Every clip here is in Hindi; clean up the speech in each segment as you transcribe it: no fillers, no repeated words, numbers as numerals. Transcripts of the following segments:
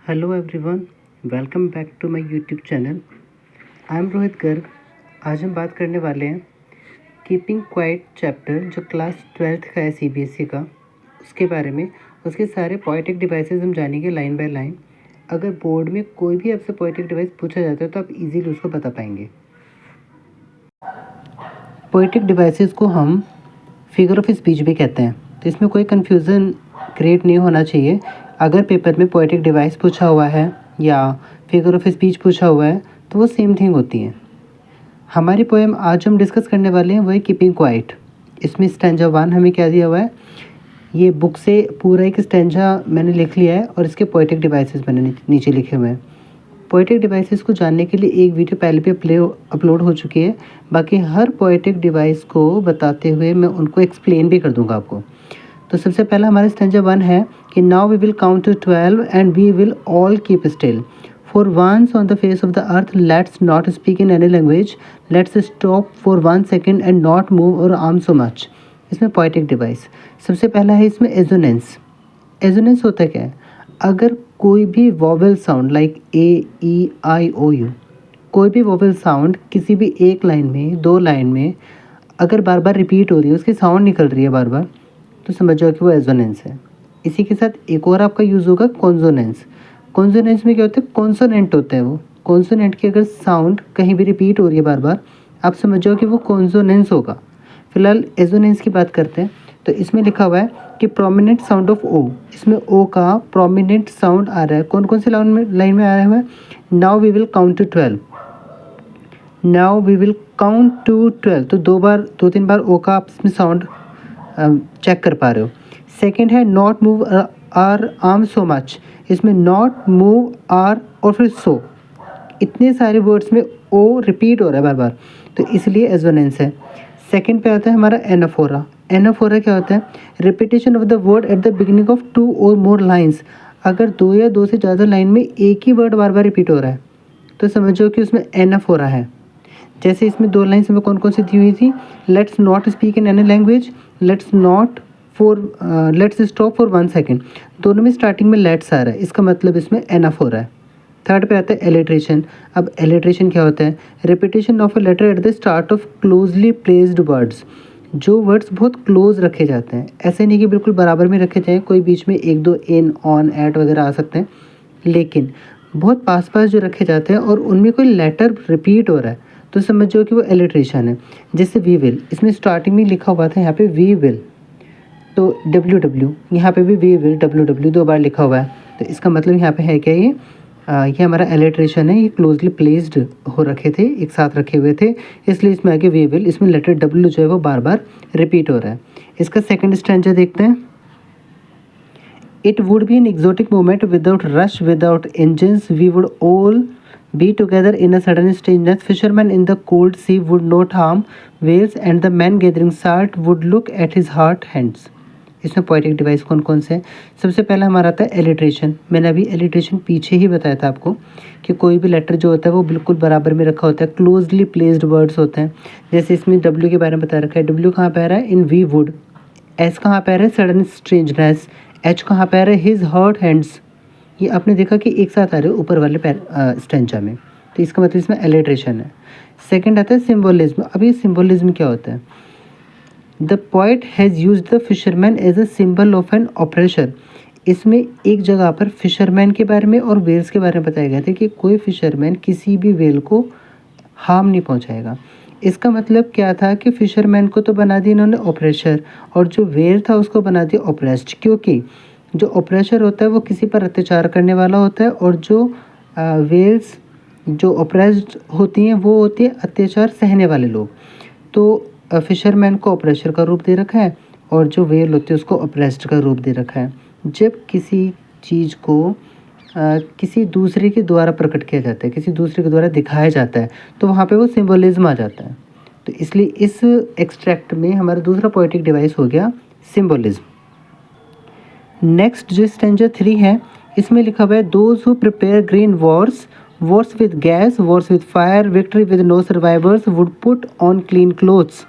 Hello everyone, welcome back to my YouTube channel. I am Rohit Garg. आज हम बात करने वाले हैं कीपिंग क्वाइट चैप्टर जो क्लास 12th का है सीबीएसई का, उसके बारे में। उसके सारे पोएटिक डिवाइसेस हम जानेंगे लाइन बाय लाइन। अगर बोर्ड में कोई भी आपसे पोएटिक डिवाइस पूछा जाता है तो आप इजीली उसको बता पाएंगे। पोएटिक डिवाइसेस को हम फिगर ऑफ स्पीच भी कहते हैं, तो इसमें कोई कन्फ्यूज़न क्रिएट नहीं होना चाहिए। अगर पेपर में पोएटिक डिवाइस पूछा हुआ है या फिगर ऑफ स्पीच पूछा हुआ है तो वो सेम थिंग होती है। हमारी पोएम आज हम डिस्कस करने वाले हैं वो है कीपिंग क्वाइट। इसमें स्टैंजा 1 हमें क्या दिया हुआ है, ये बुक से पूरा एक स्टैंजा मैंने लिख लिया है और इसके पोएटिक डिवाइसेस मैंने नीचे लिखे हुए हैं। पोएटिक डिवाइसेस को जानने के लिए एक वीडियो पहले भी अपलोड हो चुकी है। बाकी हर पोएटिक डिवाइस को बताते हुए मैं उनको एक्सप्लेन भी कर दूंगा आपको। तो सबसे पहला हमारा स्टैंजा 1 है कि now we will count to 12 and we will all keep still for once on the face of the earth let's not speak in any language let's stop for 1 second and not move our arm so much. इसमें पोएटिक डिवाइस सबसे पहला है, इसमें एजोनेंस। एजोनेंस होता क्या है, अगर कोई भी vowel sound like a e i o u, कोई भी वोवेल साउंड किसी भी एक लाइन में, दो लाइन में अगर बार बार रिपीट हो रही है, उसकी साउंड निकल रही है बार बार, तो समझ जाओ कि वो एजोनेंस है। इसी के साथ एक और आपका यूज़ होगा कॉन्सोनेंस। कॉन्सोनेंस में क्या होता है, कॉन्सोनेंट होता है वो। कॉन्सोनेंट की अगर साउंड कहीं भी रिपीट हो रही है बार बार, आप समझ जाओ कि वो कॉन्सोनेंस होगा। फिलहाल एजोनेंस की बात करते हैं। तो इसमें लिखा हुआ है कि प्रोमिनेंट साउंड ऑफ ओ, इसमें ओ का प्रोमिनेंट साउंड आ रहा है। कौन कौन से लाइन में आ रहा है, now we will count to 12, now we will count to 12। तो दो तीन बार ओ का आप इसमें साउंड चेक कर पा रहे हो। सेकेंड है not move our arm so much, इसमें नॉट मूव आर और फिर सो, इतने सारे वर्ड्स में ओ रिपीट हो रहा है बार बार, तो इसलिए एजोनेंस है। सेकेंड पे आता है हमारा एनाफोरा। एनाफोरा क्या होता है, repetition of the word at the beginning of 2 और मोर लाइन्स। अगर 2 या 2 से ज़्यादा लाइन में एक ही वर्ड बार बार रिपीट हो रहा है तो समझो कि उसमें एनाफोरा है। जैसे इसमें 2 लाइन्स में कौन कौन सी दी हुई थी, let's not speak in any language, let's stop for 1 second, दोनों में स्टार्टिंग में लेट्स आ रहा है, इसका मतलब इसमें एनाफोरा है। थर्ड पे आता है एलिट्रेशन। अब एलिट्रेशन क्या होता है, repetition of a letter at the start of closely placed words. जो वर्ड्स बहुत क्लोज रखे जाते हैं, ऐसे नहीं कि बिल्कुल बराबर में रखे जाएँ, कोई बीच में 1-2 इन ऑन एट वगैरह आ सकते हैं, लेकिन बहुत पास पास जो रखे जाते हैं और उनमें कोई लेटर रिपीट हो रहा है तो समझो कि वो एलिट्रेशन है। जैसे वी विल, इसमें स्टार्टिंग में लिखा हुआ था यहाँ पे वी विल, तो डब्ल्यू डब्ल्यू, यहाँ पे भी वी विल डब्ल्यू डब्ल्यू 2 बार लिखा हुआ है, तो इसका मतलब यहाँ पे है क्या, ये हमारा एलिट्रेशन है। ये क्लोजली प्लेस्ड हो रखे थे, एक साथ रखे हुए थे, इसलिए इसमें आगे वी विल, इसमें लेटर डब्ल्यू जो है वो बार बार रिपीट हो रहा है। इसका सेकेंड स्टैंजा देखते हैं। It would be an exotic moment without rush, without engines, we would all be together in a sudden strangeness, fishermen in the cold sea would not harm whales and the man gathering salt would look at his hard hands। इसमें पोएटिक डिवाइस कौन कौन से हैं, सबसे पहला हमारा आता है एलिट्रेशन। मैंने अभी एलिट्रेशन पीछे ही बताया था आपको कि कोई भी लेटर जो होता है वो बिल्कुल बराबर में रखा होता है, क्लोजली प्लेस्ड वर्ड्स होते हैं। जैसे इसमें डब्ल्यू के बारे में बता रखा है, डब्ल्यू कहाँ पे आ रहा है, इन वी वुड। एस कहाँ पे आ रहा है, सडन स्ट्रेंजनेस। एच कहाँ पे आ रहा है, हिज हर्ट हैंड्स। ये आपने देखा कि एक साथ आ रहे हो ऊपर वाले स्टेंचा में, तो इसका मतलब इसमें एलिट्रेशन है। सेकंड आता है सिंबोलिज्म। अब ये सिंबोलिज्म क्या होता है, the poet has use the fisherman as a symbol of an oppressor. इसमें एक जगह पर फिशरमैन के बारे में और वेल्स के बारे में बताया गया था कि कोई फिशरमैन किसी भी वेल को हार्म नहीं पहुंचाएगा। इसका मतलब क्या था कि फिशरमैन को तो बना दिया इन्होंने ऑपरेशर, और जो वेल था उसको बना दिया ऑपरेस्ड, क्योंकि जो ऑपरेशर होता है वो किसी पर अत्याचार करने वाला होता है, और जो वेल्स जो ऑपरेस्ड होती हैं वो होती है अत्याचार सहने वाले लोग। तो फिशरमैन को ऑपरेशर का रूप दे रखा है और जो वेल होती है उसको ऑपरेस्ड का रूप दे रखा है। जब किसी चीज़ को किसी दूसरे के द्वारा प्रकट किया जाता है, किसी दूसरे के द्वारा दिखाया जाता है, तो वहाँ पे वो सिंबोलिज्म आ जाता है। तो इसलिए इस एक्सट्रैक्ट में हमारा दूसरा पोएटिक डिवाइस हो गया सिंबोलिज्म। नेक्स्ट जो स्टैंजा 3 है, इसमें लिखा हुआ है those who prepare green wars, wars with gas, wars with fire, victory with no survivors would put on clean clothes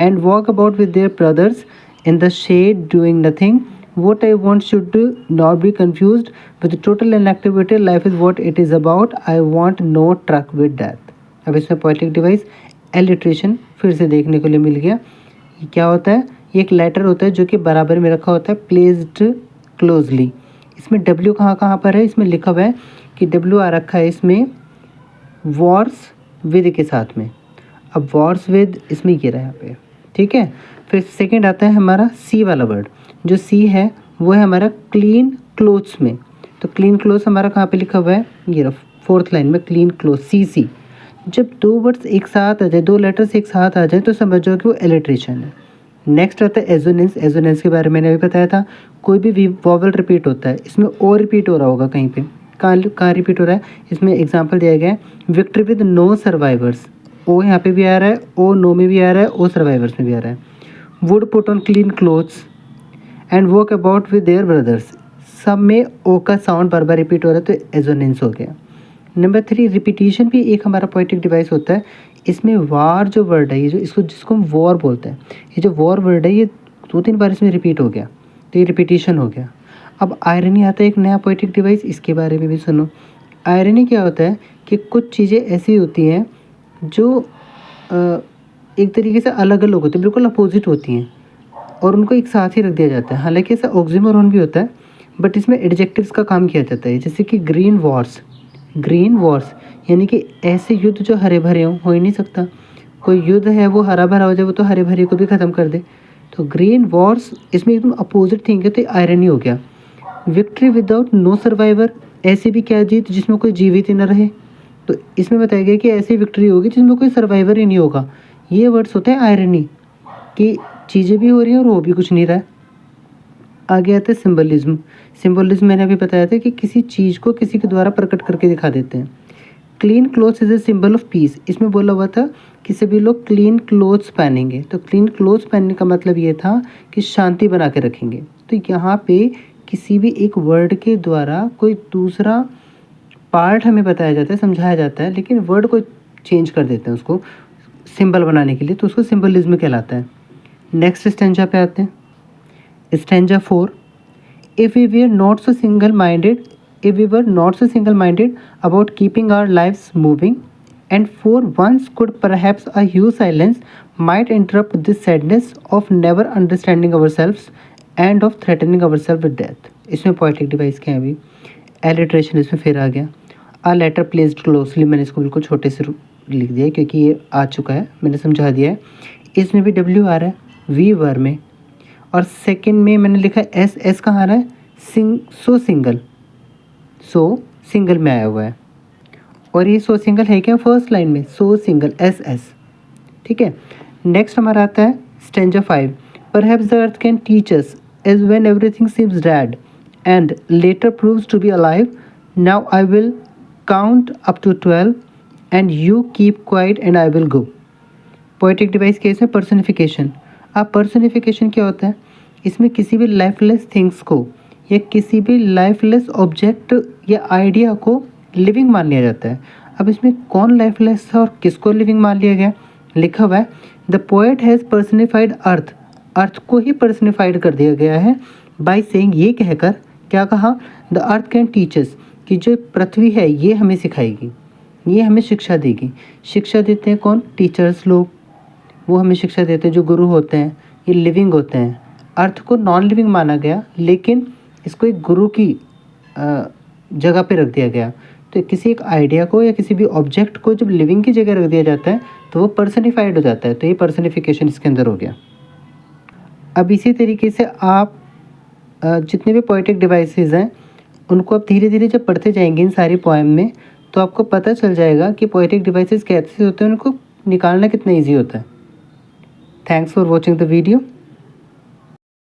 and walk about with their brothers in the shade doing nothing, what I want should not be confused with total inactivity. Life is what it is about. I want no truck with death. अब इसमें पोएटिक डिवाइस एलिट्रेशन फिर से देखने को लिए मिल गया। ये क्या होता है? ये एक लेटर होता है जो कि बराबर में रखा होता है, प्लेस्ड क्लोजली। इसमें डब्ल्यू कहाँ कहाँ पर है? इसमें लिखा हुआ है कि डब्ल्यू आ रखा है इसमें वॉर्स विद के साथ में। अब वॉर्स विद इसमें ये रहा यहाँ पे, ठीक है। फिर सेकंड आता है हमारा सी वाला वर्ड। जो सी है वो है हमारा क्लीन क्लोथ्स में। तो क्लीन क्लोथ्स हमारा कहाँ पे लिखा हुआ है? ये रहा फोर्थ लाइन में, क्लीन क्लोथ सी सी। जब दो वर्ड्स एक साथ आ जाए, दो लेटर्स एक साथ आ जाए तो समझ जाओ कि वो एलिट्रेशन है। नेक्स्ट आता है एजोनेंस। एजोनेंस के बारे में मैंने अभी बताया था। कोई भी वॉवल रिपीट होता है, इसमें ओ रिपीट हो रहा होगा कहीं पे। कहाँ रिपीट हो रहा है? इसमें एग्जाम्पल दिया गया है, विक्ट्री विद नो सर्वाइवर्स। ओ यहाँ पे भी आ रहा है, ओ नो में भी आ रहा है, ओ सर्वाइवर्स में भी आ रहा है। Would put on clean clothes and walk about with their brothers. सब में ओ का साउंड बार बार रिपीट हो रहा है तो एजोनेंस हो गया। नंबर 3, रिपीटिशन भी एक हमारा पोएटिक डिवाइस होता है। इसमें वार जो वर्ड है, ये जो इसको जिसको हम वॉर बोलते हैं, ये जो वॉर वर्ड है ये 2-3 बार इसमें रिपीट हो गया तो ये रिपीटिशन हो गया। अब आयरनी आता है एक नया पोएटिक डिवाइस, इसके बारे में भी सुनो। आयरनी क्या होता है कि कुछ चीज़ें ऐसी होती हैं जो एक तरीके से अलग अलग होती हैं, बिल्कुल अपोजिट होती हैं और उनको एक साथ ही रख दिया जाता है। हालांकि ऐसा ऑक्सीमोरॉन भी होता है बट इसमें एडजेक्टिव्स का काम किया जाता है। जैसे कि ग्रीन वॉर्स, ग्रीन वॉर्स यानी कि ऐसे युद्ध जो हरे भरे हो ही नहीं सकता। कोई युद्ध है वो हरा भरा हो जाए, वो तो हरे भरे को भी ख़त्म कर दे। तो ग्रीन वॉर्स इसमें एकदम अपोजिट थिंग है, तो आयरनी हो गया। विक्ट्री विदाउट नो सर्वाइवर, ऐसी भी क्या जीत जिसमें कोई जीवित ही न रहे। तो इसमें बताया गया कि ऐसी विक्ट्री होगी जिसमें कोई सर्वाइवर ही नहीं होगा। ये वर्ड्स होते हैं आयरनी, कि चीज़ें भी हो रही हैं और हो भी कुछ नहीं रहा है। आगे आता है सिंबलिज्म। सिंबलिज्म मैंने अभी बताया था कि किसी चीज़ को किसी के द्वारा प्रकट करके दिखा देते हैं। Clean clothes is a symbol of peace. इसमें बोला हुआ था कि सभी लोग क्लीन क्लोथ्स पहनेंगे। तो क्लीन क्लोथ्स पहनने का मतलब ये था कि शांति बना के रखेंगे। तो यहाँ पे किसी भी एक वर्ड के द्वारा कोई दूसरा पार्ट हमें बताया जाता है, समझाया जाता है, लेकिन वर्ड को चेंज कर देते हैं उसको सिंबल बनाने के लिए, तो उसको सिंबलिज्म कहलाता है। नेक्स्ट स्टेंजा पे आते हैं। Stanza 4, if we were not so single minded about keeping our lives moving, and for once could perhaps a huge silence might interrupt this sadness of never understanding ourselves and of threatening ourselves with death। इसमें पोएटिक डिवाइस क्या है? अभी एलिट्रेशन इसमें फिर आ गया। आ लेटर प्लेस्ड क्लोजली, मैंने इसको बिल्कुल छोटे से लिख दिया है क्योंकि ये आ चुका है, मैंने समझा दिया है। इसमें भी डब्ल्यू आ रहा है वी वर में, और सेकंड में मैंने लिखा है एस। एस कहाँ आ रहा है? सो सिंगल में आया हुआ है। और ये सो सिंगल है क्या? फर्स्ट लाइन में सो सिंगल एस एस, ठीक है। नेक्स्ट हमारा आता है stanza 5, perhaps the earth can teach us as when everything seems dead and later proves to be alive. Now I will count up to 12 and you keep quiet and I will go. Poetic device case में पर्सनिफिकेशन। अब पर्सनिफिकेशन क्या होता है? इसमें किसी भी लाइफलेस थिंग्स को या किसी भी लाइफलेस ऑब्जेक्ट या आइडिया को लिविंग मान लिया जाता है। अब इसमें कौन लाइफलेस था और किसको लिविंग मान लिया गया? लिखा हुआ है द पोएट हैज़ पर्सनिफाइड अर्थ। अर्थ को ही पर्सनिफाइड कर दिया गया है बाय सेइंग, ये कहकर क्या कहा? द अर्थ कैन टीचर्स, कि जो पृथ्वी है ये हमें सिखाएगी, ये हमें शिक्षा देगी। शिक्षा देते हैं कौन? टीचर्स लोग, वो हमें शिक्षा देते हैं। जो गुरु होते हैं ये लिविंग होते हैं। अर्थ को नॉन लिविंग माना गया लेकिन इसको एक गुरु की जगह पे रख दिया गया। तो किसी एक आइडिया को या किसी भी ऑब्जेक्ट को जब लिविंग की जगह रख दिया जाता है तो वो पर्सनिफाइड हो जाता है। तो ये पर्सनिफिकेशन इसके अंदर हो गया। अब इसी तरीके से आप जितने भी पोएटिक डिवाइसेस हैं उनको आप धीरे धीरे जब पढ़ते जाएंगे इन सारी पोएम में, तो आपको पता चल जाएगा कि पोएटिक डिवाइसेस कैसे होते हैं, उनको निकालना कितना ईजी होता है। Thanks for watching the video.